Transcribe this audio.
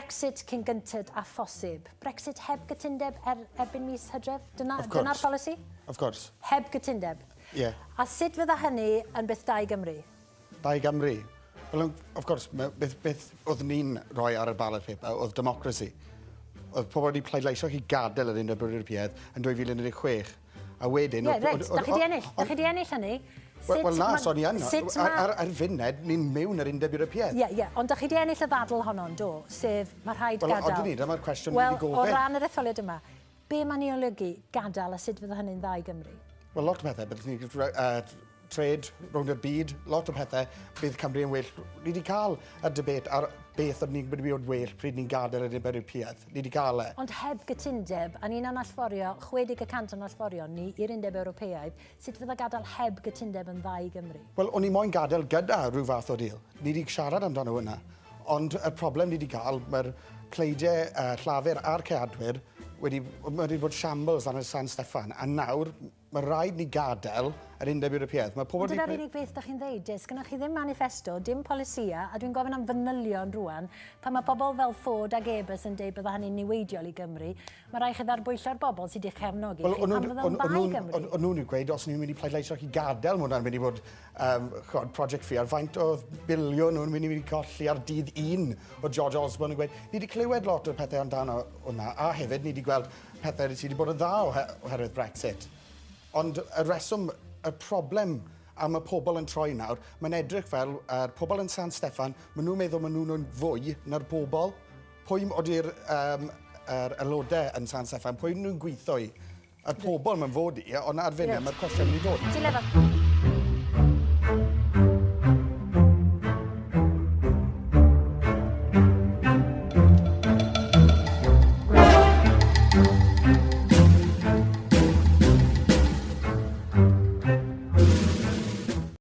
Brexit cyn gyntad a phosib. Brexit heb gytundeb erbyn mis Hydref? Dyna'r polisi? Of course. Heb gytundeb? Yeah. A sut fydda hynny yn byth dau Gymru? Dau Gymru? Well, of course, beth oedd ni'n rhoi ar y ballot paper oedd democracy. Oedd pobl wedi pleidleisio chi gadael yr Undeb Ewropeaidd yn 2016. A wedyn... Ie, reit, da chi di ennill. Da chi di ennill hynny. Wel na, so ni yn. Ar funed, ni'n mewn yr Undeb Ewropeaidd. Ie, ond da chi di ennill y ddadl honno'n do, sef mae rhaid gadael. Wel, oedden ni, dyma'r cwestiwn ni wedi gofyn. Wel, o ran yr etholiad yma, be mae'n ei olygu gadael a sut fydda hynny'n ddau Gymru? Wel, lot o pethau. Bydd ni trade rownd y byd, lot o pethau, bydd Cymru yn well. Ni wedi cael y debate ar beth oedd ni'n bod well pryd ni'n gadael yr Undeb Ewropeaidd. Ni wedi cael e. Ond heb gytundeb, a ni'n allforio, 60% o'n allforio ni i'r Undeb Ewropeaidd, sut fydda gadael heb gytundeb yn ddau Gymru? Wel, o'n i moyn gadael gyda rhyw fath o deal. Ni wedi siarad amdano hwnna. Ond y problem ni wedi cael, mae'r cleidiau llafur a'r ceadwyr wedi bod shambles ar y San Steffan. A nawr, mae rhaid ni gadael yr Undeb Ewropeaidd. Ond dyna'r unig beth da chi'n dweud, Des, gynnwch chi ddim manifesto, dim polisia, a dwi'n gofyn am fanylion rwan, pan mae pobl fel Ford ac Ebers yn dweud bydda hynny'n niweidiol i Gymru, mae rhaid chi ddarbwyllo'r bobl sydd i'ch cefnogi chi pan fydda'n ddau Gymru. O'n nhw'n gweud, os ni'n mynd i pleidleisio chi gadael, mae hwnna'n mynd i fod project fi ar faint o biliwn nhw'n mynd i colli ar dydd un o George Osborne yn gweud. Ni wedi clywed lot o pethau amdano hwnna, a hefyd ni wedi gweld pethau sydd wedi bod yn dda oherwydd Brexit. Ond y reswm, y problem am y pobl yn troi nawr, mae'n edrych fel pobl yn San Steffan, maen nhw'n meddwl maen nhw'n fwy na'r pobl. Pwy ydy'r aelodau yn San Steffan, pwy nhw'n gweithio i? Y pobl mae'n fod i, ond ar funud mae'r cwestiwn yn ei dod.